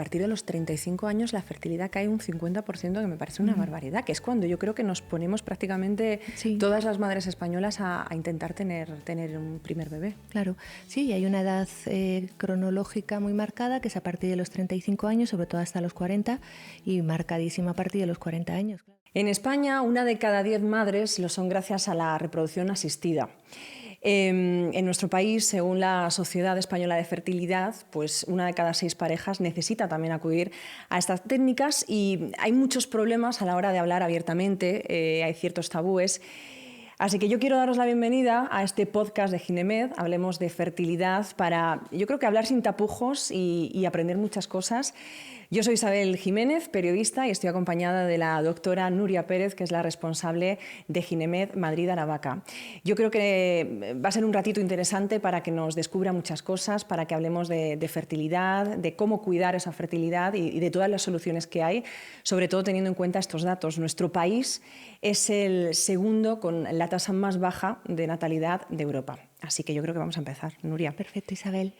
partir de los 35 años la fertilidad cae un 50%, que me parece una barbaridad, que es cuando yo creo que nos ponemos prácticamente todas las madres españolas a intentar tener un primer bebé. Claro, sí, hay una edad cronológica muy marcada, que es a partir de los 35 años, sobre todo hasta los 40, y marcadísima a partir de los 40 años. En España, 1 de cada 10 madres lo son gracias a la reproducción asistida. En nuestro país, según la Sociedad Española de Fertilidad, pues 1 de cada 6 parejas necesita también acudir a estas técnicas y hay muchos problemas a la hora de hablar abiertamente, hay ciertos tabúes. Así que yo quiero daros la bienvenida a este podcast de Ginemed. Hablemos de fertilidad para, yo creo que hablar sin tapujos y aprender muchas cosas. Yo soy Isabel Jiménez, periodista, y estoy acompañada de la doctora Nuria Pérez, que es la responsable de Ginemed Madrid-Aravaca. Yo creo que va a ser un ratito interesante para que nos descubra muchas cosas, para que hablemos de fertilidad, de cómo cuidar esa fertilidad y de todas las soluciones que hay, sobre todo teniendo en cuenta estos datos. Nuestro país es el segundo con la tasa más baja de natalidad de Europa. Así que yo creo que vamos a empezar, Nuria. Perfecto, Isabel.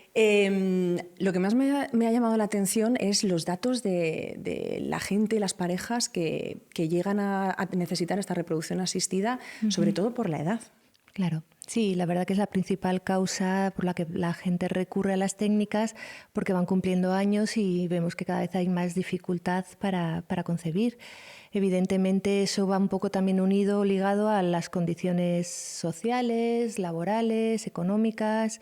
Lo que más me ha llamado la atención es los datos de la gente, las parejas que llegan a necesitar esta reproducción asistida, sobre todo por la edad. Claro, sí, la verdad que es la principal causa por la que la gente recurre a las técnicas, porque van cumpliendo años y vemos que cada vez hay más dificultad para concebir. Evidentemente eso va un poco también unido, ligado a las condiciones sociales, laborales, económicas,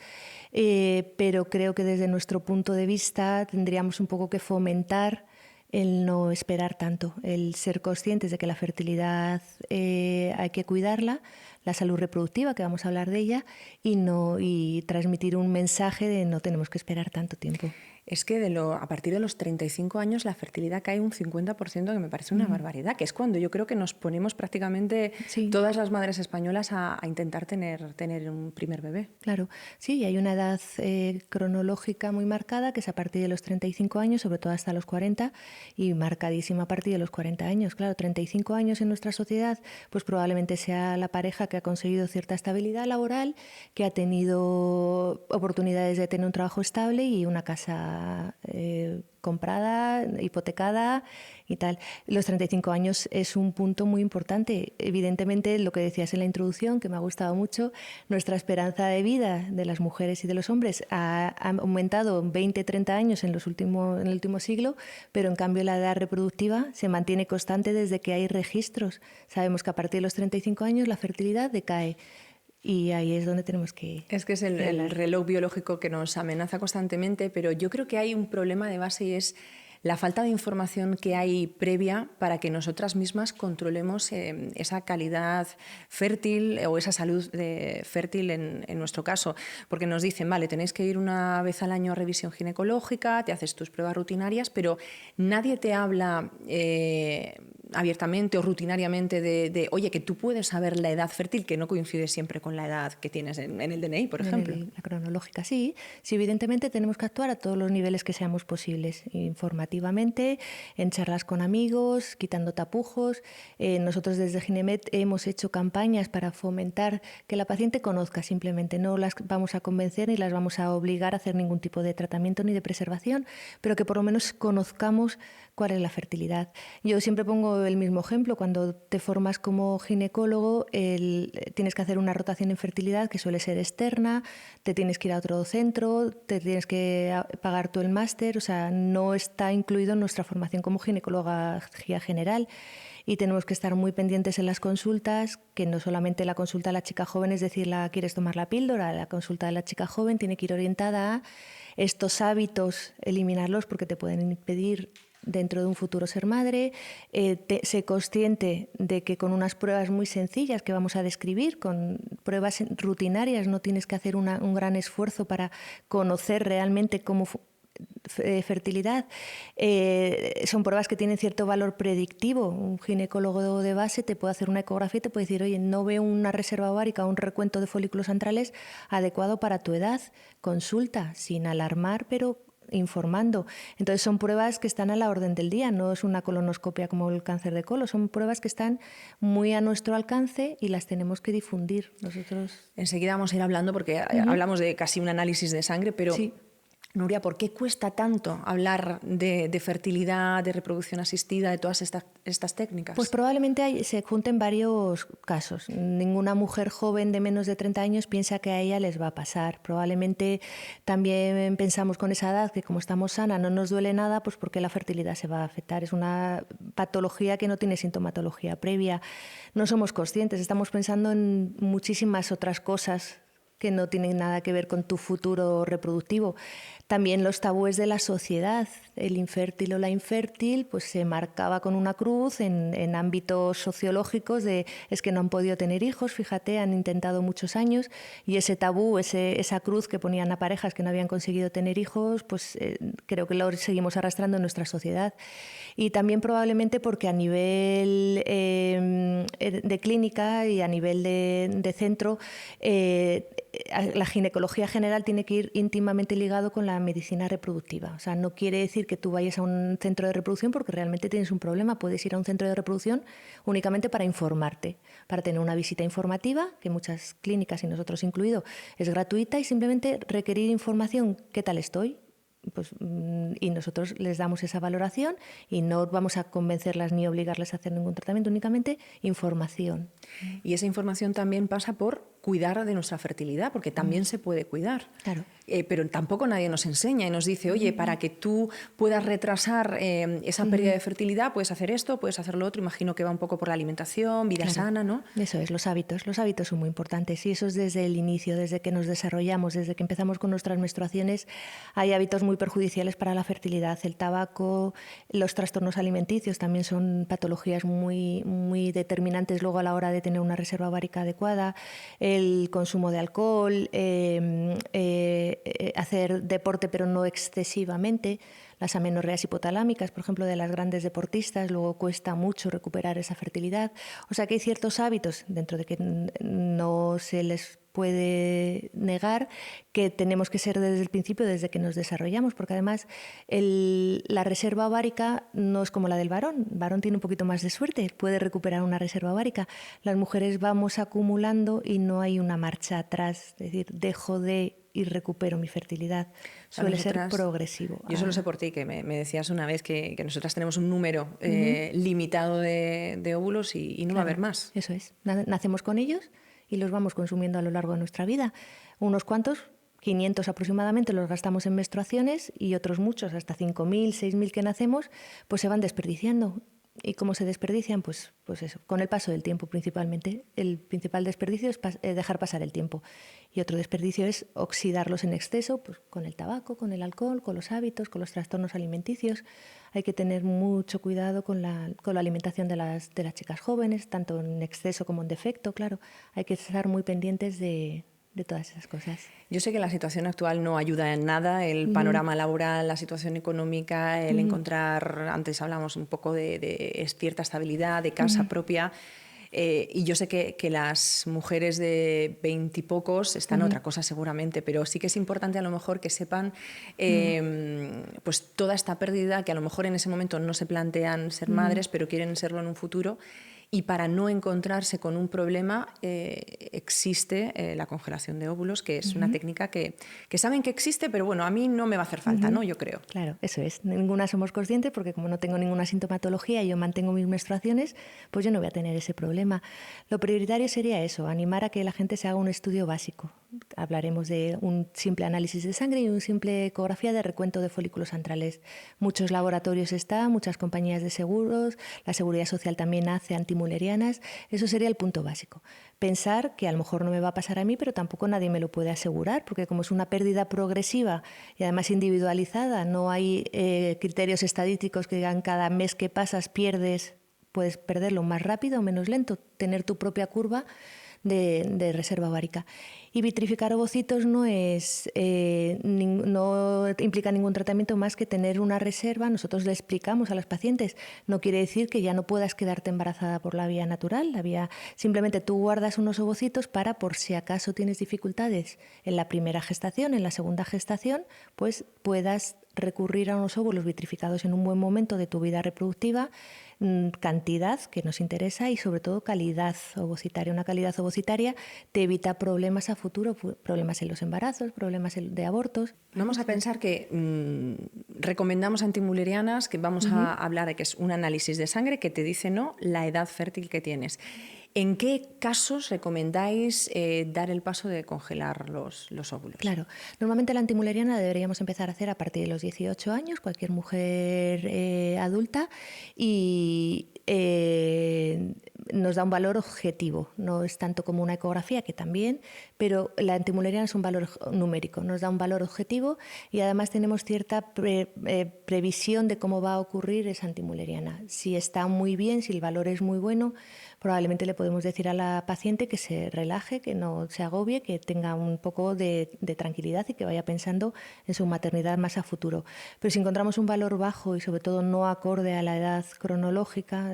pero creo que desde nuestro punto de vista tendríamos un poco que fomentar el no esperar tanto, el ser conscientes de que la fertilidad hay que cuidarla, la salud reproductiva, que vamos a hablar de ella, y transmitir un mensaje de no tenemos que esperar tanto tiempo. Es que a partir de los 35 años la fertilidad cae un 50%, que me parece una barbaridad, que es cuando yo creo que nos ponemos prácticamente todas las madres españolas a intentar tener un primer bebé. Claro, sí, hay una edad cronológica muy marcada, que es a partir de los 35 años, sobre todo hasta los 40, y marcadísima a partir de los 40 años. Claro, 35 años en nuestra sociedad, pues probablemente sea la pareja que ha conseguido cierta estabilidad laboral, que ha tenido oportunidades de tener un trabajo estable y una casa comprada, hipotecada y tal. Los 35 años es un punto muy importante. Evidentemente, lo que decías en la introducción, que me ha gustado mucho, nuestra esperanza de vida de las mujeres y de los hombres ha aumentado 20, 30 años en el último siglo, pero en cambio la edad reproductiva se mantiene constante desde que hay registros. Sabemos que a partir de los 35 años la fertilidad decae. Y ahí es donde tenemos que... Es que es el reloj biológico que nos amenaza constantemente, pero yo creo que hay un problema de base y es la falta de información que hay previa para que nosotras mismas controlemos esa calidad fértil o esa salud fértil en nuestro caso. Porque nos dicen, vale, tenéis que ir 1 vez al año a revisión ginecológica, te haces tus pruebas rutinarias, pero nadie te habla abiertamente o rutinariamente de oye, que tú puedes saber la edad fértil, que no coincide siempre con la edad que tienes en el DNI, por ejemplo. La cronológica, sí. Sí, evidentemente tenemos que actuar a todos los niveles que seamos posibles, informativamente, en charlas con amigos, quitando tapujos. Nosotros desde Ginemed hemos hecho campañas para fomentar que la paciente conozca, simplemente no las vamos a convencer ni las vamos a obligar a hacer ningún tipo de tratamiento ni de preservación, pero que por lo menos conozcamos cuál es la fertilidad. Yo siempre pongo el mismo ejemplo. Cuando te formas como ginecólogo, tienes que hacer una rotación en fertilidad que suele ser externa, te tienes que ir a otro centro, te tienes que pagar tú el máster, o sea, no está incluido en nuestra formación como ginecología general. Y tenemos que estar muy pendientes en las consultas, que no solamente la consulta de la chica joven, es decir, ¿quieres tomar la píldora? La consulta de la chica joven tiene que ir orientada a estos hábitos, eliminarlos porque te pueden impedir dentro de un futuro ser madre, sé consciente de que con unas pruebas muy sencillas que vamos a describir, con pruebas rutinarias, no tienes que hacer un gran esfuerzo para conocer realmente cómo fertilidad. Son pruebas que tienen cierto valor predictivo. Un ginecólogo de base te puede hacer una ecografía y te puede decir, oye, no veo una reserva ovárica o un recuento de folículos antrales adecuado para tu edad. Consulta, sin alarmar, pero informando. Entonces son pruebas que están a la orden del día, no es una colonoscopia como el cáncer de colon, son pruebas que están muy a nuestro alcance y las tenemos que difundir nosotros. Enseguida vamos a ir hablando porque hablamos de casi un análisis de sangre, pero... Sí. Nuria, ¿por qué cuesta tanto hablar de fertilidad, de reproducción asistida, de todas estas técnicas? Pues probablemente se junten varios casos. Ninguna mujer joven de menos de 30 años piensa que a ella les va a pasar. Probablemente también pensamos con esa edad que como estamos sana no nos duele nada, pues porque la fertilidad se va a afectar. Es una patología que no tiene sintomatología previa. No somos conscientes, estamos pensando en muchísimas otras cosas que no tienen nada que ver con tu futuro reproductivo. También los tabúes de la sociedad. El infértil o la infértil pues se marcaba con una cruz en ámbitos sociológicos de es que no han podido tener hijos, fíjate, han intentado muchos años, y ese tabú, esa cruz que ponían a parejas que no habían conseguido tener hijos, pues creo que lo seguimos arrastrando en nuestra sociedad. Y también probablemente porque a nivel de clínica y a nivel de centro, la ginecología general tiene que ir íntimamente ligado con la medicina reproductiva. O sea, no quiere decir que tú vayas a un centro de reproducción porque realmente tienes un problema. Puedes ir a un centro de reproducción únicamente para informarte, para tener una visita informativa, que muchas clínicas, y nosotros incluido, es gratuita, y simplemente requerir información. ¿Qué tal estoy? Pues, y nosotros les damos esa valoración y no vamos a convencerlas ni obligarles a hacer ningún tratamiento, únicamente información. Y esa información también pasa por cuidar de nuestra fertilidad, porque también se puede cuidar. Claro. Pero tampoco nadie nos enseña y nos dice, oye, para que tú puedas retrasar esa pérdida de fertilidad, puedes hacer esto, puedes hacer lo otro. Imagino que va un poco por la alimentación, vida sana, ¿no? Eso es, los hábitos. Los hábitos son muy importantes, y eso es desde el inicio, desde que nos desarrollamos, desde que empezamos con nuestras menstruaciones. Hay hábitos muy perjudiciales para la fertilidad. El tabaco, los trastornos alimenticios también son patologías muy, muy determinantes luego a la hora de tener una reserva ovárica adecuada. El consumo de alcohol, hacer deporte pero no excesivamente, las amenorreas hipotalámicas, por ejemplo, de las grandes deportistas, luego cuesta mucho recuperar esa fertilidad. O sea que hay ciertos hábitos, dentro de que no se les puede negar, que tenemos que ser desde el principio, desde que nos desarrollamos, porque además la reserva ovárica no es como la del varón. El varón tiene un poquito más de suerte, puede recuperar una reserva ovárica. Las mujeres vamos acumulando y no hay una marcha atrás, es decir, dejo de y recupero mi fertilidad. Suele ser progresivo. Yo solo sé por ti, que me decías una vez que nosotras tenemos un número limitado de óvulos y no va a haber más. Eso es. Nacemos con ellos y los vamos consumiendo a lo largo de nuestra vida. Unos cuantos, 500 aproximadamente, los gastamos en menstruaciones, y otros muchos, hasta 5.000, 6.000 que nacemos, pues se van desperdiciando. ¿Y cómo se desperdician? Pues eso, con el paso del tiempo principalmente. El principal desperdicio es dejar pasar el tiempo. Y otro desperdicio es oxidarlos en exceso, pues con el tabaco, con el alcohol, con los hábitos, con los trastornos alimenticios. Hay que tener mucho cuidado con la alimentación de las chicas jóvenes, tanto en exceso como en defecto, claro. Hay que estar muy pendientes de todas esas cosas. Yo sé que la situación actual no ayuda en nada, el panorama laboral, la situación económica, el encontrar, antes hablamos un poco de cierta estabilidad, de casa propia, y yo sé que las mujeres de 20 y pocos están otra cosa seguramente, pero sí que es importante a lo mejor que sepan pues toda esta pérdida, que a lo mejor en ese momento no se plantean ser madres, pero quieren serlo en un futuro. Y para no encontrarse con un problema existe la congelación de óvulos, que es una técnica que saben que existe, pero bueno, a mí no me va a hacer falta, ¿no? Yo creo. Claro, eso es. Ninguna somos conscientes, porque como no tengo ninguna sintomatología y yo mantengo mis menstruaciones, pues yo no voy a tener ese problema. Lo prioritario sería eso, animar a que la gente se haga un estudio básico. Hablaremos de un simple análisis de sangre y una simple ecografía de recuento de folículos antrales. Muchos laboratorios están, muchas compañías de seguros, la Seguridad Social también hace antimulerianas. Eso sería el punto básico. Pensar que a lo mejor no me va a pasar a mí, pero tampoco nadie me lo puede asegurar, porque como es una pérdida progresiva y además individualizada, no hay criterios estadísticos que digan cada mes que pasas pierdes, puedes perderlo más rápido o menos lento, tener tu propia curva de reserva ovárica. Y vitrificar ovocitos no implica ningún tratamiento más que tener una reserva. Nosotros le explicamos a los pacientes, no quiere decir que ya no puedas quedarte embarazada por la vía natural, simplemente tú guardas unos ovocitos para, por si acaso tienes dificultades en la primera gestación, en la segunda gestación, pues puedas recurrir a unos óvulos vitrificados en un buen momento de tu vida reproductiva, cantidad que nos interesa y sobre todo calidad ovocitaria. Una calidad ovocitaria te evita problemas a futuro, problemas en los embarazos, problemas de abortos. Vamos a pensar que recomendamos antimulerianas, que vamos a hablar de que es un análisis de sangre que te dice no la edad fértil que tienes. ¿En qué casos recomendáis dar el paso de congelar los óvulos? Claro, normalmente la antimuleriana la deberíamos empezar a hacer a partir de los 18 años, cualquier mujer adulta, y nos da un valor objetivo, no es tanto como una ecografía, que también, pero la antimuleriana es un valor numérico, nos da un valor objetivo y además tenemos cierta previsión de cómo va a ocurrir esa antimuleriana. Si está muy bien, si el valor es muy bueno, probablemente le podemos decir a la paciente que se relaje, que no se agobie, que tenga un poco de tranquilidad y que vaya pensando en su maternidad más a futuro. Pero si encontramos un valor bajo y sobre todo no acorde a la edad cronológica,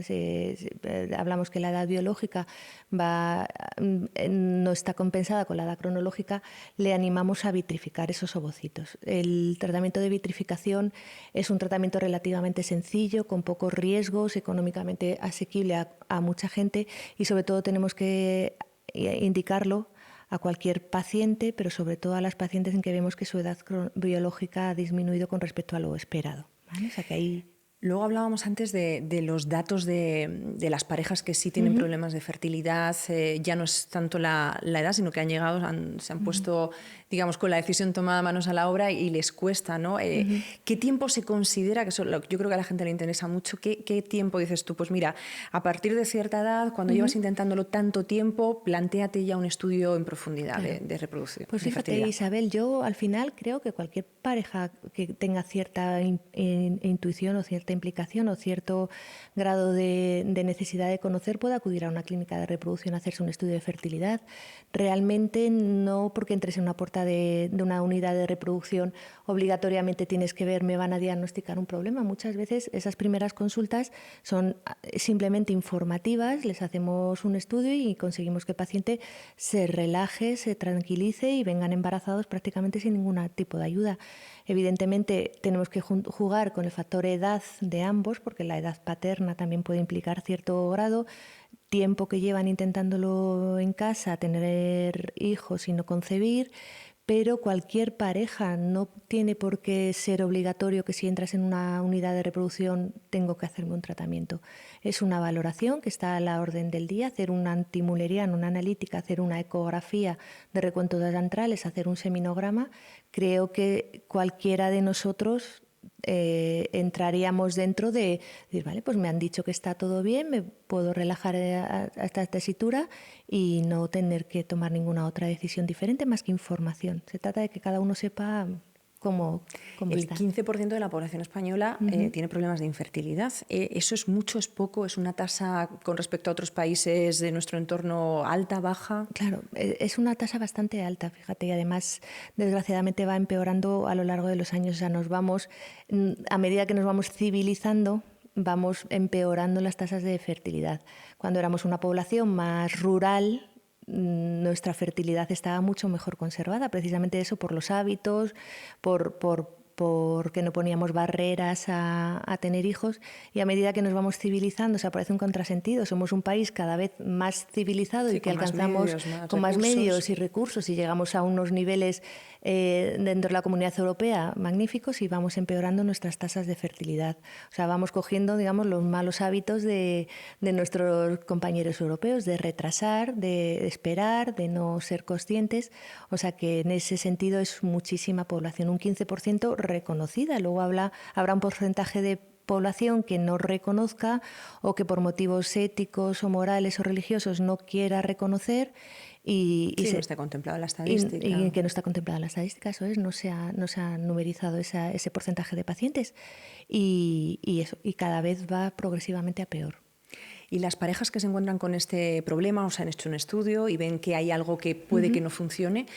hablamos que la edad biológica no está compensada con la edad cronológica, le animamos a vitrificar esos ovocitos. El tratamiento de vitrificación es un tratamiento relativamente sencillo, con pocos riesgos, económicamente asequible a mucha gente y sobre todo tenemos que indicarlo a cualquier paciente, pero sobre todo a las pacientes en que vemos que su edad biológica ha disminuido con respecto a lo esperado, ¿vale? O sea que ahí... Luego hablábamos antes de los datos de las parejas que sí tienen problemas de fertilidad. Ya no es tanto la edad, sino que han llegado, se han puesto, digamos, con la decisión tomada manos a la obra y les cuesta, ¿no? ¿Qué tiempo se considera? Que yo creo que a la gente le interesa mucho. ¿Qué tiempo dices tú? Pues mira, a partir de cierta edad, cuando llevas intentándolo tanto tiempo, plantéate ya un estudio en profundidad de reproducción. Pues fíjate, Isabel, yo al final creo que cualquier pareja que tenga cierta intuición o cierta implicación o cierto grado de necesidad de conocer puede acudir a una clínica de reproducción a hacerse un estudio de fertilidad. Realmente no porque entres en una puerta de una unidad de reproducción obligatoriamente tienes que ver, me van a diagnosticar un problema. Muchas veces esas primeras consultas son simplemente informativas, les hacemos un estudio y conseguimos que el paciente se relaje, se tranquilice y vengan embarazados prácticamente sin ningún tipo de ayuda. Evidentemente tenemos que jugar con el factor edad de ambos, porque la edad paterna también puede implicar cierto grado, tiempo que llevan intentándolo en casa, tener hijos y no concebir, pero cualquier pareja no tiene por qué ser obligatorio que si entras en una unidad de reproducción tengo que hacerme un tratamiento. Es una valoración que está a la orden del día, hacer un antimuleriano, una analítica, hacer una ecografía de recuento de antrales, hacer un seminograma. Creo que cualquiera de nosotros entraríamos dentro de decir, vale, pues me han dicho que está todo bien, me puedo relajar a esta tesitura y no tener que tomar ninguna otra decisión diferente más que información. Se trata de que cada uno sepa cómo está. El 15% de la población española tiene problemas de infertilidad. ¿Eso es mucho, es poco? ¿Es una tasa con respecto a otros países de nuestro entorno alta, baja? Claro, es una tasa bastante alta, fíjate, y además desgraciadamente va empeorando a lo largo de los años. O sea, a medida que nos vamos civilizando, vamos empeorando las tasas de fertilidad. Cuando éramos una población más rural, nuestra fertilidad estaba mucho mejor conservada, precisamente eso por los hábitos, porque no poníamos barreras a tener hijos, y a medida que nos vamos civilizando se aparece un contrasentido. Somos un país cada vez más civilizado y que alcanzamos con más medios y recursos y llegamos a unos niveles dentro de la Comunidad Europea magníficos y vamos empeorando nuestras tasas de fertilidad. O sea, vamos cogiendo, digamos, los malos hábitos de nuestros compañeros europeos, de retrasar, de esperar, de no ser conscientes. O sea que en ese sentido es muchísima población, un 15% reconocida. Luego habrá un porcentaje de población que no reconozca o que por motivos éticos o morales o religiosos no quiera reconocer y no está contemplado en la estadística. Y que no está contemplado en la estadística, eso es, no se ha numerizado ese porcentaje de pacientes y cada vez va progresivamente a peor. Y las parejas que se encuentran con este problema, o sea, han hecho un estudio y ven que hay algo que puede que no funcione,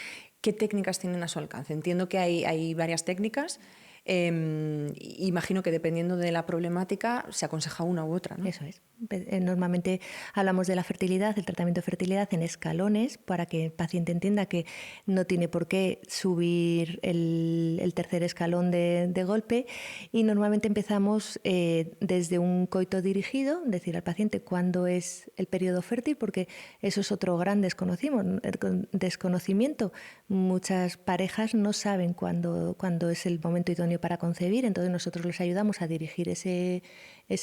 ¿qué técnicas tienen a su alcance? Entiendo que hay varias técnicas. Imagino que dependiendo de la problemática se aconseja una u otra, ¿no? Eso es. Normalmente hablamos de la fertilidad, el tratamiento de fertilidad en escalones para que el paciente entienda que no tiene por qué subir el tercer escalón de golpe, y normalmente empezamos desde un coito dirigido, decir al paciente cuándo es el periodo fértil, porque eso es otro gran desconocimiento. Muchas parejas no saben cuándo es el momento idóneo para concebir, entonces nosotros les ayudamos a dirigir ese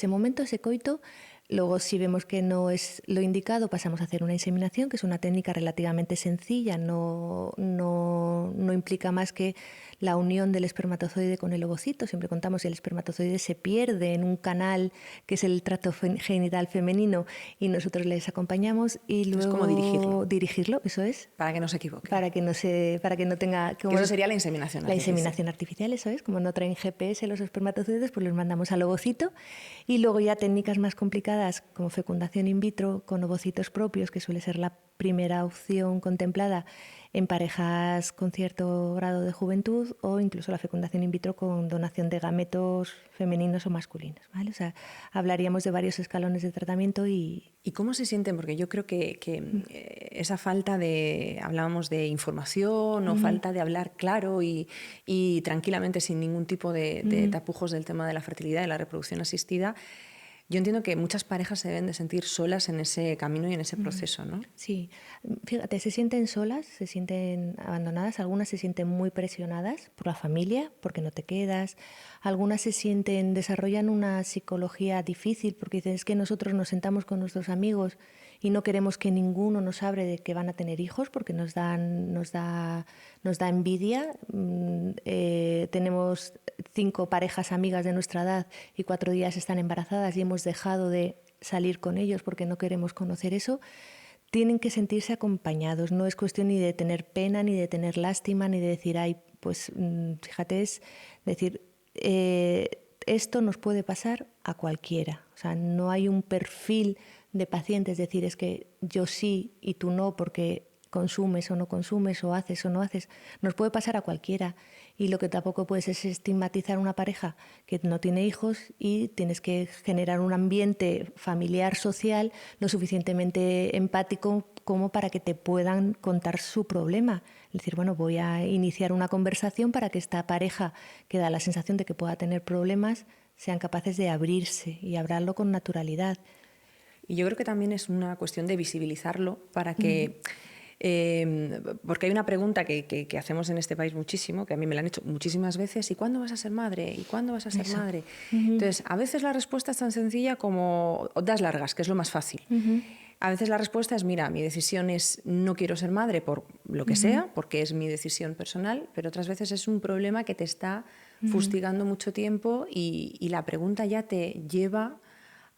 momento, ese coito. Luego, si vemos que no es lo indicado, pasamos a hacer una inseminación, que es una técnica relativamente sencilla, no implica más que la unión del espermatozoide con el ovocito. Siempre contamos si el espermatozoide se pierde en un canal que es el tracto genital femenino y nosotros les acompañamos, y luego es como dirigirlo, eso es. Para que no se equivoque. Para que no tenga... Eso sería la inseminación artificial. La inseminación artificial, eso es. Como no traen GPS los espermatozoides, pues los mandamos al ovocito. Y luego ya técnicas más complicadas como fecundación in vitro con ovocitos propios, que suele ser la primera opción contemplada en parejas con cierto grado de juventud, o incluso la fecundación in vitro con donación de gametos femeninos o masculinos, ¿vale? O sea, hablaríamos de varios escalones de tratamiento. ¿Y cómo se sienten? Porque yo creo que esa falta de, hablábamos de información o falta de hablar claro y tranquilamente, sin ningún tipo de tapujos del tema de la fertilidad y la reproducción asistida, yo entiendo que muchas parejas se deben de sentir solas en ese camino y en ese proceso, ¿no? Sí, fíjate, se sienten solas, se sienten abandonadas, algunas se sienten muy presionadas por la familia, porque no te quedas, algunas desarrollan una psicología difícil, porque dicen, es que nosotros nos sentamos con nuestros amigos y no queremos que ninguno nos hable de que van a tener hijos, porque nos da envidia. Tenemos 5 parejas amigas de nuestra edad y 4 días están embarazadas y hemos dejado de salir con ellos porque no queremos conocer eso. Tienen que sentirse acompañados, no es cuestión ni de tener pena, ni de tener lástima, ni de decir, ay, pues fíjate, es decir, esto nos puede pasar a cualquiera. O sea, no hay un perfil de paciente, es decir, es que yo sí y tú no porque consumes o no consumes, o haces o no haces. Nos puede pasar a cualquiera, y lo que tampoco puedes es estigmatizar a una pareja que no tiene hijos, y tienes que generar un ambiente familiar, social, lo suficientemente empático como para que te puedan contar su problema. Es decir, bueno, voy a iniciar una conversación para que esta pareja, que da la sensación de que pueda tener problemas, sean capaces de abrirse y hablarlo con naturalidad. Y yo creo que también es una cuestión de visibilizarlo para que... porque hay una pregunta que hacemos en este país muchísimo, que a mí me la han hecho muchísimas veces: ¿y cuándo vas a ser madre? ¿Y cuándo vas a ser madre? Entonces, a veces la respuesta es tan sencilla como das largas, que es lo más fácil. A veces la respuesta es, mira, mi decisión es no quiero ser madre por lo que sea, porque es mi decisión personal, pero otras veces es un problema que te está fustigando mucho tiempo, y la pregunta ya te lleva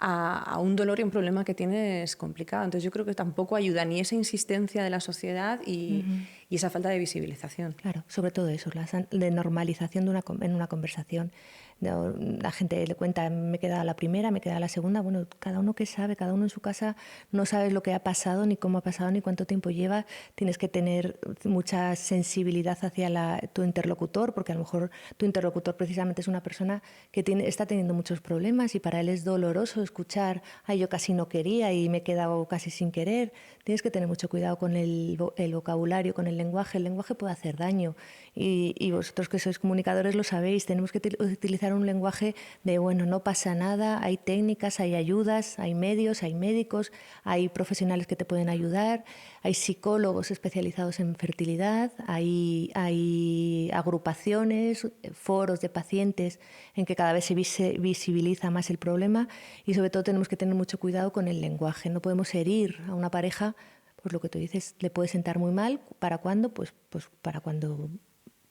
a un dolor y un problema que tienes complicado. Entonces yo creo que tampoco ayuda ni esa insistencia de la sociedad y esa falta de visibilización. Claro, sobre todo eso, de normalización en una conversación. No, la gente le cuenta, me queda la primera, me queda la segunda. Bueno, cada uno que sabe, cada uno en su casa no sabe lo que ha pasado, ni cómo ha pasado, ni cuánto tiempo lleva. Tienes que tener mucha sensibilidad hacia tu interlocutor, porque a lo mejor tu interlocutor precisamente es una persona que está teniendo muchos problemas, y para él es doloroso escuchar, ay, yo casi no quería y me he quedado casi sin querer. Tienes que tener mucho cuidado con el vocabulario, con el lenguaje. El lenguaje puede hacer daño, y vosotros que sois comunicadores lo sabéis. Tenemos que utilizar un lenguaje de, bueno, no pasa nada, hay técnicas, hay ayudas, hay medios, hay médicos, hay profesionales que te pueden ayudar, hay psicólogos especializados en fertilidad, hay agrupaciones, foros de pacientes en que cada vez se visibiliza más el problema, y sobre todo tenemos que tener mucho cuidado con el lenguaje. No podemos herir a una pareja, pues lo que tú dices, le puede sentar muy mal. ¿Para cuándo? Pues para cuando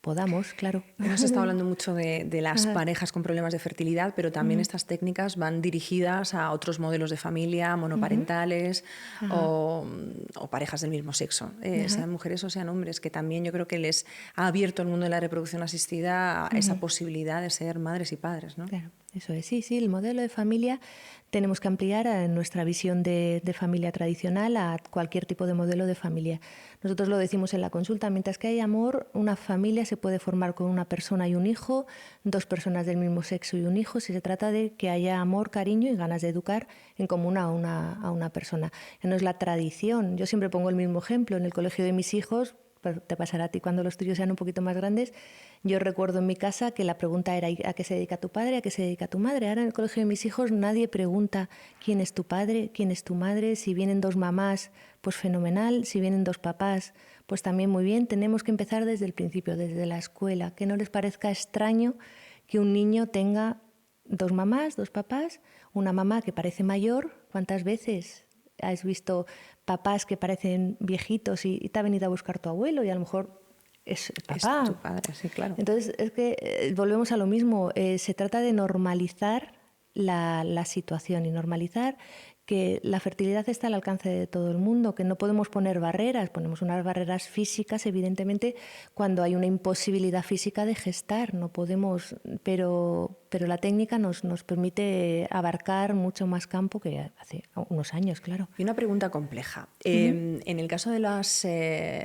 podamos, claro. Hemos estado hablando mucho de las parejas con problemas de fertilidad, pero también estas técnicas van dirigidas a otros modelos de familia, monoparentales o parejas del mismo sexo, sean mujeres o sean hombres, que también yo creo que les ha abierto el mundo de la reproducción asistida a esa posibilidad de ser madres y padres, ¿no? Claro. Eso es, sí, el modelo de familia tenemos que ampliar a nuestra visión de familia tradicional a cualquier tipo de modelo de familia. Nosotros lo decimos en la consulta, mientras que hay amor, una familia se puede formar con una persona y un hijo, dos personas del mismo sexo y un hijo, si se trata de que haya amor, cariño y ganas de educar en común a una persona. No es la tradición. Yo siempre pongo el mismo ejemplo. En el colegio de mis hijos, te pasará a ti cuando los tuyos sean un poquito más grandes, yo recuerdo en mi casa que la pregunta era ¿a qué se dedica tu padre? ¿A qué se dedica tu madre? Ahora en el colegio de mis hijos nadie pregunta quién es tu padre, quién es tu madre, si vienen dos mamás, pues fenomenal, si vienen dos papás, pues también muy bien. Tenemos que empezar desde el principio, desde la escuela, que no les parezca extraño que un niño tenga dos mamás, dos papás, una mamá que parece mayor. ¿Cuántas veces has visto papás que parecen viejitos y te ha venido a buscar tu abuelo y a lo mejor es papá? Es tu padre, sí, claro. Entonces, es que volvemos a lo mismo. Se trata de normalizar la situación y normalizar que la fertilidad está al alcance de todo el mundo, que no podemos poner barreras. Ponemos unas barreras físicas, evidentemente, cuando hay una imposibilidad física de gestar. No podemos, pero la técnica nos permite abarcar mucho más campo que hace unos años, claro. Y una pregunta compleja. En el caso de las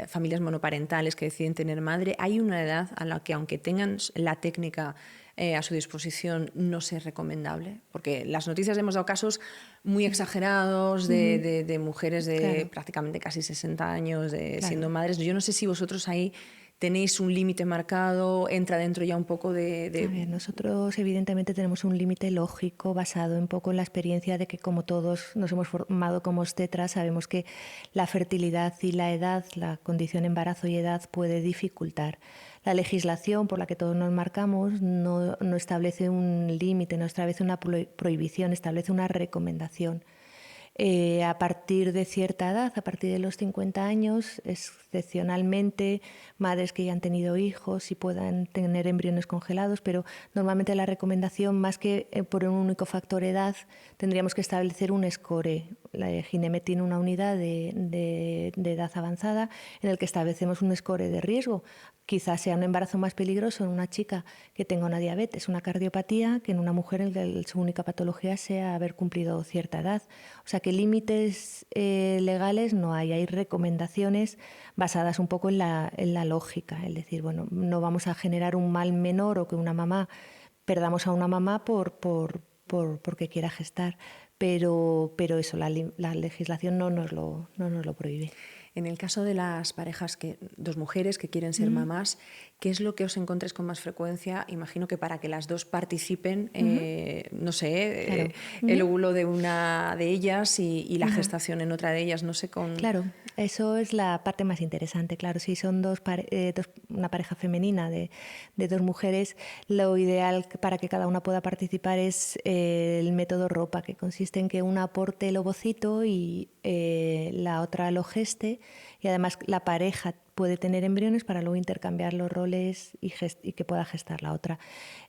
familias monoparentales que deciden tener madre, ¿hay una edad a la que, aunque tengan la técnica a su disposición, no sea recomendable? Porque las noticias hemos dado casos muy exagerados de mujeres de prácticamente casi 60 años siendo madres. Yo no sé si vosotros ahí tenéis un límite marcado, entra dentro ya un poco de... A ver, nosotros evidentemente tenemos un límite lógico basado un poco en la experiencia de que, como todos nos hemos formado como obstetras, sabemos que la fertilidad y la edad, la condición embarazo y edad puede dificultar. La legislación por la que todos nos marcamos no establece un límite, no establece una prohibición, establece una recomendación. A partir de cierta edad, a partir de los 50 años, excepcionalmente, madres que ya han tenido hijos y puedan tener embriones congelados, pero normalmente la recomendación, más que por un único factor edad, tendríamos que establecer un score. La Ginemet tiene una unidad de edad avanzada en el que establecemos un score de riesgo. Quizás sea un embarazo más peligroso en una chica que tenga una diabetes, una cardiopatía, que en una mujer en la que su única patología sea haber cumplido cierta edad. O sea que límites legales no hay recomendaciones basadas un poco en la lógica. Es decir, bueno, no vamos a generar un mal menor o que una mamá, perdamos a una mamá porque quiera gestar. Pero eso, la legislación no nos lo prohíbe. En el caso de las parejas, dos mujeres que quieren ser mamás, ¿qué es lo que os encontráis con más frecuencia? Imagino que para que las dos participen, no sé, claro. El óvulo de una de ellas y la gestación en otra de ellas, no sé, con... Claro, eso es la parte más interesante, claro. Si son una pareja femenina de dos mujeres, lo ideal para que cada una pueda participar es el método ROPA, que consiste en que una aporte el ovocito y la otra lo geste, y además la pareja puede tener embriones para luego intercambiar los roles y que pueda gestar la otra.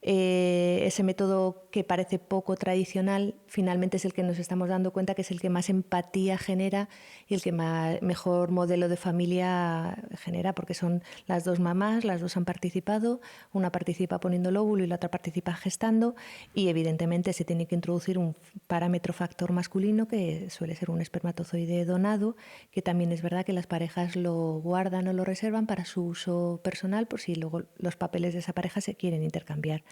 Ese método, que parece poco tradicional, finalmente es el que nos estamos dando cuenta que es el que más empatía genera y el que mejor modelo de familia genera, porque son las dos mamás, las dos han participado, una participa poniendo el óvulo y la otra participa gestando, y evidentemente se tiene que introducir un parámetro factor masculino que suele ser un espermatozoide donado, que también es verdad que las parejas lo guardan o lo reservan para su uso personal por si luego los papeles de esa pareja se quieren intercambiar.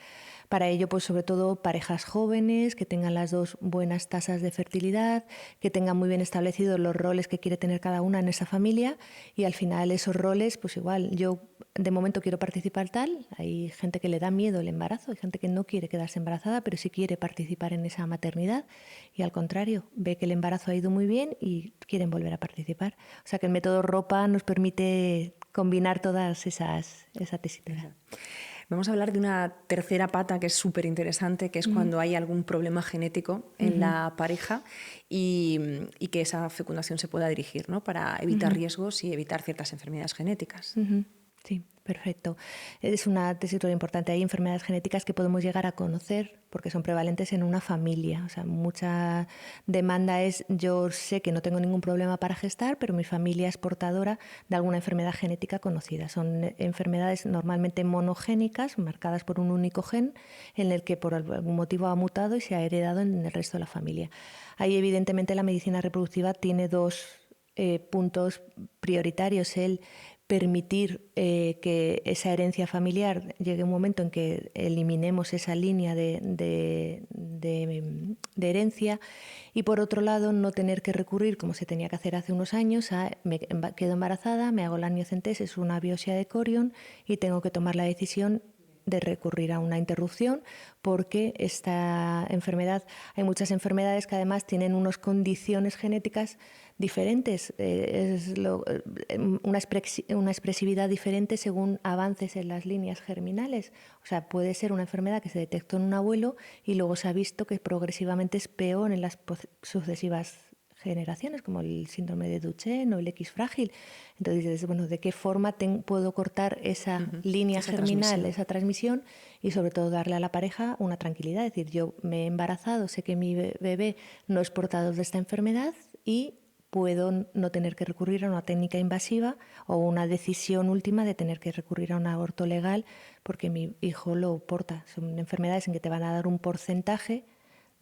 Para ello, pues sobre todo parejas jóvenes que tengan las dos buenas tasas de fertilidad, que tengan muy bien establecidos los roles que quiere tener cada una en esa familia, y al final esos roles, pues igual, yo de momento quiero participar tal, hay gente que le da miedo el embarazo, hay gente que no quiere quedarse embarazada, pero sí quiere participar en esa maternidad, y al contrario, ve que el embarazo ha ido muy bien y quieren volver a participar. O sea que el método ROPA nos permite combinar todas esa tesitura. Vamos a hablar de una tercera pata que es súper interesante, que es cuando hay algún problema genético en la pareja y que esa fecundación se pueda dirigir, ¿no?, para evitar riesgos y evitar ciertas enfermedades genéticas. Sí, perfecto. Es una tesitura importante. Hay enfermedades genéticas que podemos llegar a conocer porque son prevalentes en una familia. O sea, mucha demanda es, yo sé que no tengo ningún problema para gestar, pero mi familia es portadora de alguna enfermedad genética conocida. Son enfermedades normalmente monogénicas, marcadas por un único gen, en el que por algún motivo ha mutado y se ha heredado en el resto de la familia. Ahí, evidentemente, la medicina reproductiva tiene dos puntos prioritarios. El permitir que esa herencia familiar llegue un momento en que eliminemos esa línea de herencia, y por otro lado no tener que recurrir, como se tenía que hacer hace unos años, a me quedo embarazada, me hago la amniocentesis, una biopsia de corion y tengo que tomar la decisión de recurrir a una interrupción porque esta enfermedad, hay muchas enfermedades que además tienen unas condiciones genéticas diferentes, una expresividad diferente según avances en las líneas germinales. O sea, puede ser una enfermedad que se detectó en un abuelo y luego se ha visto que progresivamente es peor en las sucesivas generaciones, como el síndrome de Duchenne o el X frágil. Entonces dices, bueno, ¿de qué forma puedo cortar esa línea germinal, esa transmisión, y sobre todo darle a la pareja una tranquilidad? Es decir, yo me he embarazado, sé que mi bebé no es portador de esta enfermedad y puedo no tener que recurrir a una técnica invasiva o una decisión última de tener que recurrir a un aborto legal porque mi hijo lo porta. Son enfermedades en que te van a dar un porcentaje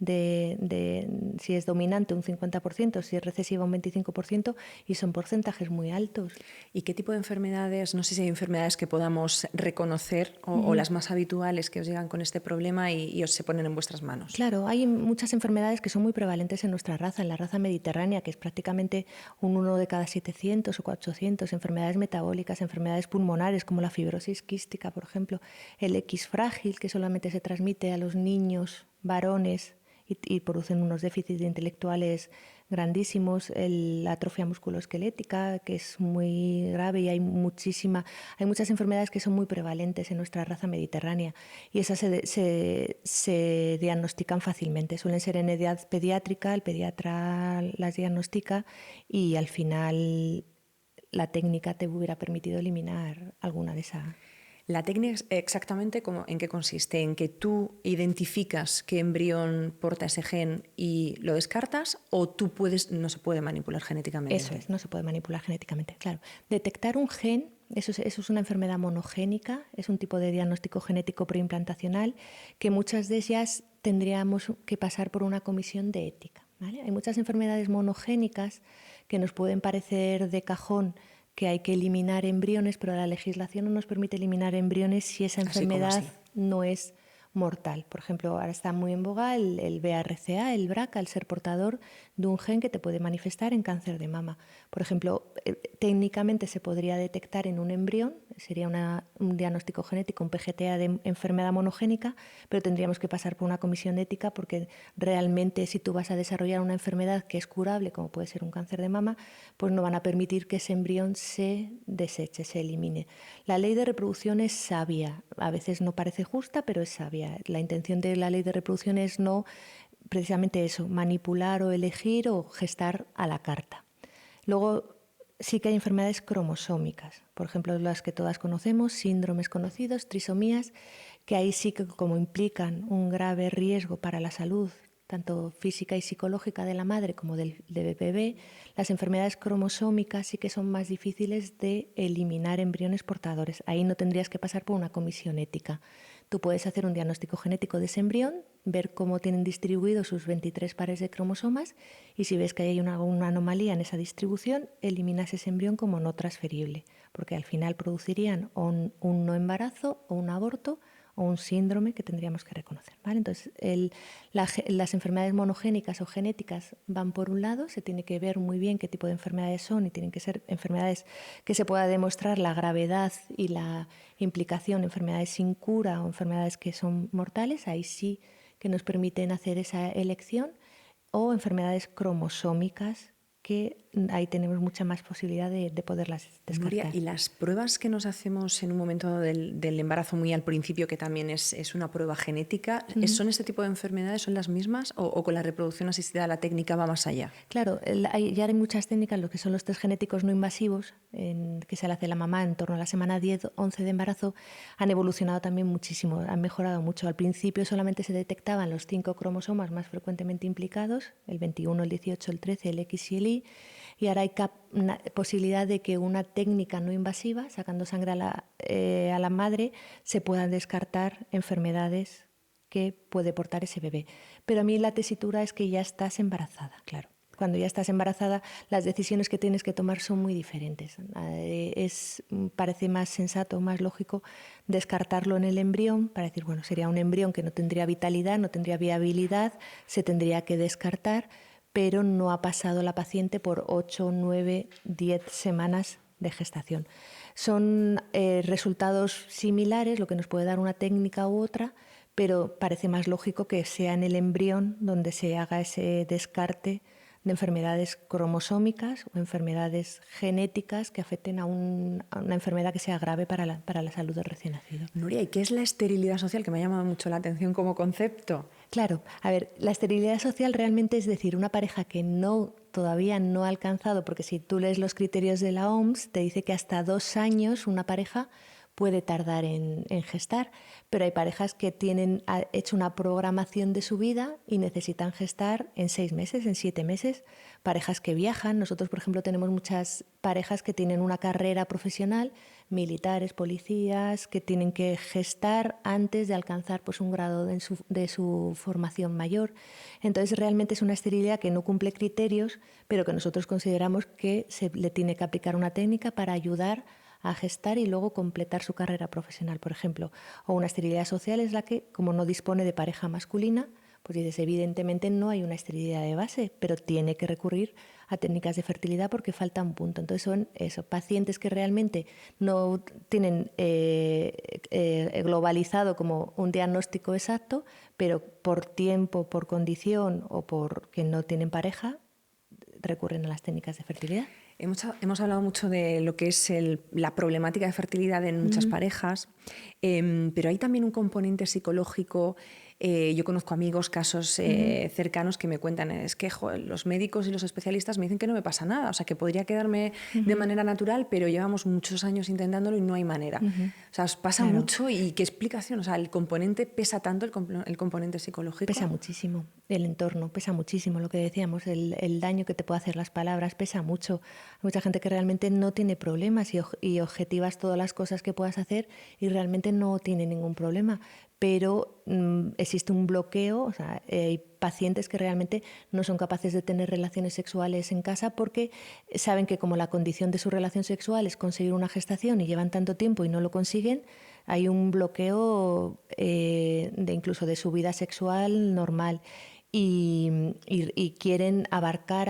de si es dominante un 50%, si es recesiva un 25%, y son porcentajes muy altos. ¿Y qué tipo de enfermedades, no sé si hay enfermedades que podamos reconocer o las más habituales que os llegan con este problema y os se ponen en vuestras manos? Claro, hay muchas enfermedades que son muy prevalentes en nuestra raza, en la raza mediterránea, que es prácticamente un 1 de cada 700 o 800, enfermedades metabólicas, enfermedades pulmonares como la fibrosis quística, por ejemplo, el X frágil, que solamente se transmite a los niños varones y producen unos déficits intelectuales grandísimos, la atrofia musculoesquelética, que es muy grave, y hay muchas enfermedades que son muy prevalentes en nuestra raza mediterránea, y esas se diagnostican fácilmente. Suelen ser en edad pediátrica, el pediatra las diagnostica y al final la técnica te hubiera permitido eliminar alguna de esas. ¿La técnica exactamente en qué consiste? ¿En que tú identificas qué embrión porta ese gen y lo descartas, o no se puede manipular genéticamente? Eso es, no se puede manipular genéticamente, claro. Detectar un gen, eso es una enfermedad monogénica, es un tipo de diagnóstico genético preimplantacional que muchas de ellas tendríamos que pasar por una comisión de ética, ¿vale? Hay muchas enfermedades monogénicas que nos pueden parecer de cajón que hay que eliminar embriones, pero la legislación no nos permite eliminar embriones si esa enfermedad no es mortal. Por ejemplo, ahora está muy en boga el BRCA, el BRCA, el ser portador de un gen que te puede manifestar en cáncer de mama. Por ejemplo, técnicamente se podría detectar en un embrión, sería un diagnóstico genético, un PGTA de enfermedad monogénica, pero tendríamos que pasar por una comisión ética porque realmente si tú vas a desarrollar una enfermedad que es curable, como puede ser un cáncer de mama, pues no van a permitir que ese embrión se deseche, se elimine. La ley de reproducción es sabia, a veces no parece justa, pero es sabia. La intención de la ley de reproducción es no precisamente eso, manipular o elegir o gestar a la carta. Luego sí que hay enfermedades cromosómicas, por ejemplo las que todas conocemos, síndromes conocidos, trisomías, que ahí sí que como implican un grave riesgo para la salud tanto física y psicológica de la madre como del bebé, las enfermedades cromosómicas sí que son más difíciles de eliminar embriones portadores. Ahí no tendrías que pasar por una comisión ética. Tú puedes hacer un diagnóstico genético de ese embrión, ver cómo tienen distribuidos sus 23 pares de cromosomas, y si ves que hay una anomalía en esa distribución, eliminas ese embrión como no transferible, porque al final producirían un no embarazo o un aborto o un síndrome que tendríamos que reconocer, ¿vale? Entonces, las enfermedades monogénicas o genéticas van por un lado, se tiene que ver muy bien qué tipo de enfermedades son y tienen que ser enfermedades que se pueda demostrar la gravedad y la implicación, enfermedades sin cura o enfermedades que son mortales, ahí sí que nos permiten hacer esa elección, o enfermedades cromosómicas que ahí tenemos mucha más posibilidad de poderlas descartar. Nuria, ¿y las pruebas que nos hacemos en un momento del embarazo muy al principio, que también es una prueba genética, ¿son este tipo de enfermedades, son las mismas o con la reproducción asistida la técnica va más allá? Claro, ya hay muchas técnicas, lo que son los test genéticos no invasivos, que se le hace a la mamá en torno a la semana 10-11 de embarazo, han evolucionado también muchísimo, han mejorado mucho. Al principio solamente se detectaban los 5 cromosomas más frecuentemente implicados, el 21, el 18, el 13, el X y el Y, y ahora hay una posibilidad de que una técnica no invasiva, sacando sangre a la madre, se puedan descartar enfermedades que puede portar ese bebé. Pero a mí la tesitura es que ya estás embarazada, claro. Cuando ya estás embarazada, las decisiones que tienes que tomar son muy diferentes. Parece más sensato, más lógico descartarlo en el embrión para decir, bueno, sería un embrión que no tendría vitalidad, no tendría viabilidad, se tendría que descartar, pero no ha pasado la paciente por 8, 9, 10 semanas de gestación. Son resultados similares, lo que nos puede dar una técnica u otra, pero parece más lógico que sea en el embrión donde se haga ese descarte de enfermedades cromosómicas o enfermedades genéticas que afecten a una enfermedad que sea grave para la salud del recién nacido. Nuria, ¿y qué es la esterilidad social? Que me ha llamado mucho la atención como concepto. Claro, a ver, la esterilidad social realmente es decir, una pareja que todavía no ha alcanzado, porque si tú lees los criterios de la OMS, te dice que hasta 2 años una pareja puede tardar en gestar, pero hay parejas que tienen hecho una programación de su vida y necesitan gestar en 6 meses, en 7 meses. Parejas que viajan, nosotros por ejemplo tenemos muchas parejas que tienen una carrera profesional, militares, policías, que tienen que gestar antes de alcanzar pues, un grado de su formación mayor. Entonces realmente es una esterilidad que no cumple criterios, pero que nosotros consideramos que se le tiene que aplicar una técnica para ayudar a gestar y luego completar su carrera profesional, por ejemplo. O una esterilidad social es la que, como no dispone de pareja masculina, pues dices, evidentemente no hay una esterilidad de base, pero tiene que recurrir a técnicas de fertilidad porque falta un punto. Entonces son pacientes que realmente no tienen globalizado como un diagnóstico exacto, pero por tiempo, por condición o porque no tienen pareja, recurren a las técnicas de fertilidad. Hemos hablado mucho de lo que es la problemática de fertilidad en muchas parejas, pero hay también un componente psicológico. Yo conozco amigos, casos cercanos que me cuentan, es que los médicos y los especialistas me dicen que no me pasa nada, o sea, que podría quedarme de manera natural, pero llevamos muchos años intentándolo y no hay manera. O sea, os pasa mucho y ¿qué explicación? O sea, ¿el componente pesa tanto, el componente psicológico? Pesa muchísimo, el entorno pesa muchísimo, lo que decíamos, el daño que te puede hacer las palabras pesa mucho. Hay mucha gente que realmente no tiene problemas y objetivas todas las cosas que puedas hacer y realmente no tiene ningún problema, pero existe un bloqueo, o sea, hay pacientes que realmente no son capaces de tener relaciones sexuales en casa porque saben que como la condición de su relación sexual es conseguir una gestación y llevan tanto tiempo y no lo consiguen, hay un bloqueo incluso de su vida sexual normal. Y quieren abarcar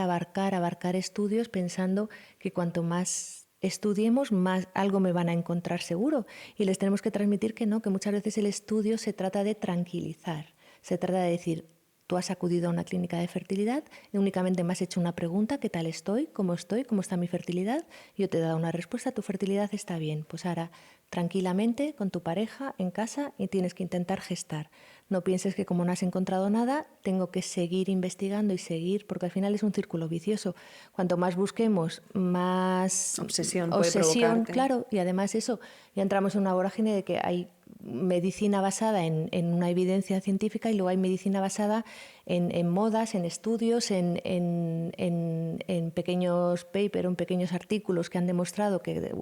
estudios pensando que cuanto más estudiemos, más algo me van a encontrar seguro. Y les tenemos que transmitir que no, que muchas veces el estudio se trata de tranquilizar, se trata de decir, tú has acudido a una clínica de fertilidad y únicamente me has hecho una pregunta, ¿qué tal estoy? ¿Cómo está mi fertilidad? Yo te he dado una respuesta, tu fertilidad está bien. Pues ahora, tranquilamente, con tu pareja, en casa, y tienes que intentar gestar. No pienses que como no has encontrado nada, tengo que seguir investigando y seguir, porque al final es un círculo vicioso. Cuanto más busquemos, más obsesión puede provocarte. Claro, y además eso, ya entramos en una vorágine de que hay medicina basada en una evidencia científica y luego hay medicina basada en modas, en estudios, en pequeños papers, en pequeños artículos que han demostrado que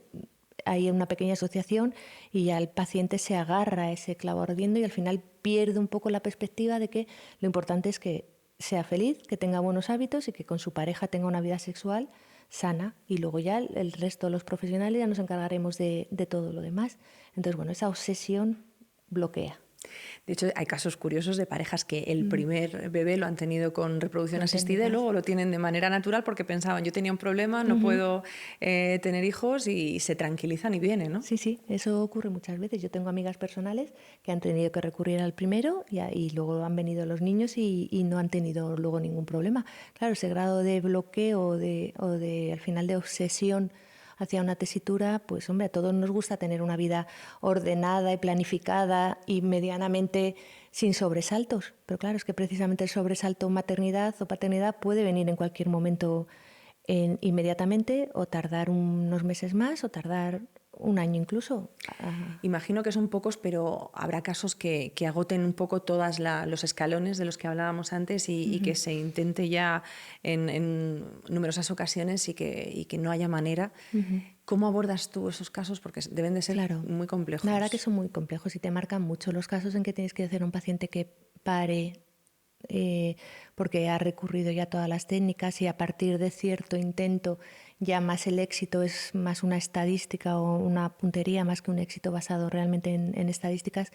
hay una pequeña asociación y ya el paciente se agarra a ese clavo ardiendo y al final pierde un poco la perspectiva de que lo importante es que sea feliz, que tenga buenos hábitos y que con su pareja tenga una vida sexual sana, y luego ya el resto de los profesionales ya nos encargaremos de todo lo demás. Entonces, bueno, esa obsesión bloquea. De hecho, hay casos curiosos de parejas que el primer bebé lo han tenido con reproducción asistida y luego lo tienen de manera natural porque pensaban, yo tenía un problema, no puedo tener hijos, y se tranquilizan y vienen, ¿no? Sí, sí, eso ocurre muchas veces. Yo tengo amigas personales que han tenido que recurrir al primero y luego han venido los niños y no han tenido luego ningún problema. Claro, ese grado de bloqueo o de al final de obsesión hacia una tesitura, pues hombre, a todos nos gusta tener una vida ordenada y planificada y medianamente sin sobresaltos. Pero claro, es que precisamente el sobresalto maternidad o paternidad puede venir en cualquier momento inmediatamente, o tardar unos meses más, o tardar un año incluso. Imagino que son pocos, pero habrá casos que agoten un poco todos los escalones de los que hablábamos antes y que se intente ya en numerosas ocasiones y que no haya manera. ¿Cómo abordas tú esos casos? Porque deben de ser muy complejos. La verdad que son muy complejos y te marcan mucho los casos en que tienes que decir a un paciente que pare porque ha recurrido ya a todas las técnicas y a partir de cierto intento ya más el éxito es más una estadística o una puntería más que un éxito basado realmente en estadísticas.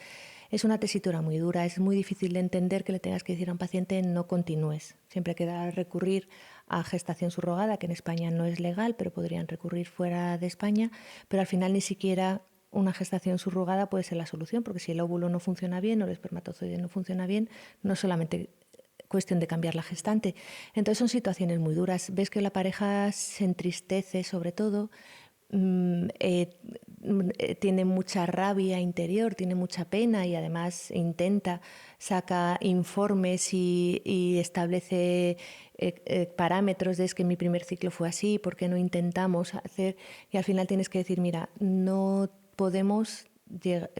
Es una tesitura muy dura, es muy difícil de entender que le tengas que decir a un paciente no continúes. Siempre queda recurrir a gestación subrogada, que en España no es legal, pero podrían recurrir fuera de España, pero al final ni siquiera una gestación subrogada puede ser la solución, porque si el óvulo no funciona bien o el espermatozoide no funciona bien, no es solamente cuestión de cambiar la gestante. Entonces son situaciones muy duras. Ves que la pareja se entristece sobre todo, tiene mucha rabia interior, tiene mucha pena y además saca informes y establece parámetros de es que mi primer ciclo fue así, ¿por qué no intentamos hacer? Y al final tienes que decir, mira, no podemos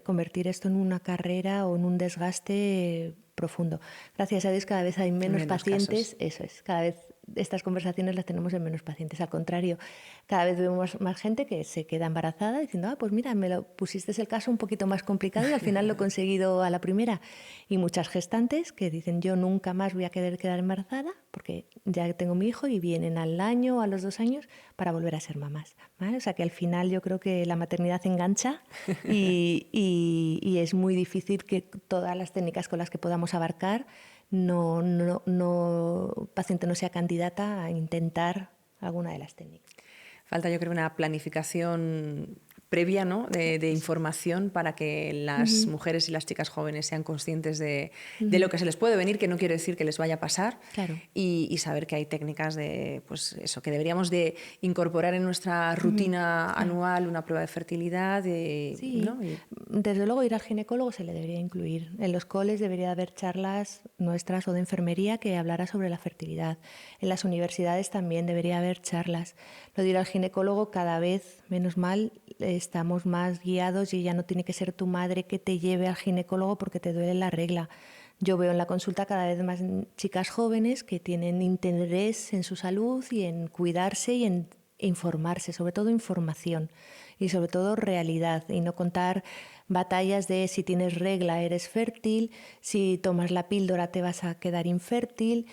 convertir esto en una carrera o en un desgaste profundo. Gracias a Dios cada vez hay menos pacientes, casos. Eso es, cada vez estas conversaciones las tenemos en menos pacientes. Al contrario, cada vez vemos más gente que se queda embarazada diciendo, pues mira, me lo pusiste el caso un poquito más complicado y al final lo he conseguido a la primera. Y muchas gestantes que dicen, yo nunca más voy a querer quedar embarazada porque ya tengo mi hijo, y vienen al año o a los 2 años para volver a ser mamás, ¿vale? O sea que al final yo creo que la maternidad engancha y es muy difícil que todas las técnicas con las que podamos abarcar paciente no sea candidata a intentar alguna de las técnicas. Falta, yo creo, una planificación previa, ¿no? de información para que las mujeres y las chicas jóvenes sean conscientes de lo que se les puede venir, que no quiere decir que les vaya a pasar, claro. y saber que hay técnicas pues eso, que deberíamos de incorporar en nuestra rutina anual, una prueba de fertilidad. Sí. ¿no? Desde luego ir al ginecólogo se le debería incluir. En los coles debería haber charlas nuestras o de enfermería que hablara sobre la fertilidad. En las universidades también debería haber charlas. Lo de ir al ginecólogo cada vez, menos mal, estamos más guiados y ya no tiene que ser tu madre que te lleve al ginecólogo porque te duele la regla. Yo veo en la consulta cada vez más chicas jóvenes que tienen interés en su salud y en cuidarse y en informarse, sobre todo información y sobre todo realidad, y no contar batallas de si tienes regla eres fértil, si tomas la píldora te vas a quedar infértil,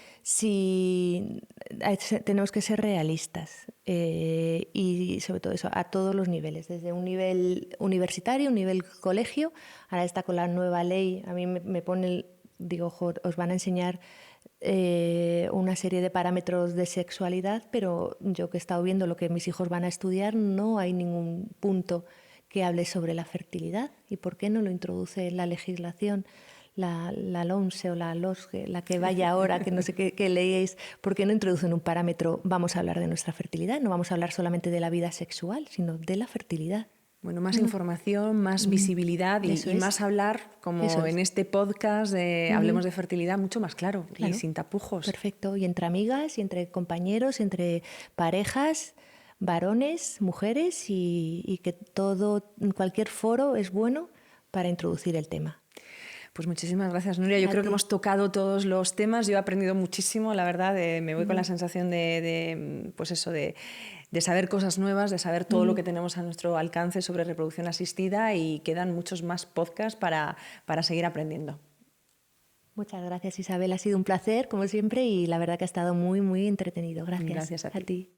tenemos que ser realistas y sobre todo eso a todos los niveles, desde un nivel universitario, un nivel colegio. Ahora está con la nueva ley, a mí me pone, digo, os van a enseñar una serie de parámetros de sexualidad, pero yo que he estado viendo lo que mis hijos van a estudiar, no hay ningún punto que hable sobre la fertilidad. ¿Y por qué no lo introduce la legislación? La LOMSE o la LOSGE, la que vaya ahora, que no sé qué leéis, ¿por qué no introducen un parámetro? Vamos a hablar de nuestra fertilidad, no vamos a hablar solamente de la vida sexual, sino de la fertilidad. Bueno, más información, más visibilidad y más hablar, como en este podcast de Hablemos de Fertilidad, mucho más claro y sin tapujos. Perfecto, y entre amigas, y entre compañeros, entre parejas, varones, mujeres, y que cualquier foro es bueno para introducir el tema. Pues muchísimas gracias, Nuria. Yo creo que hemos tocado todos los temas. Yo he aprendido muchísimo, la verdad. Me voy con la sensación pues eso, de saber cosas nuevas, de saber todo lo que tenemos a nuestro alcance sobre reproducción asistida, y quedan muchos más podcasts para seguir aprendiendo. Muchas gracias, Isabel. Ha sido un placer, como siempre, y la verdad que ha estado muy, muy entretenido. Gracias. Gracias a ti.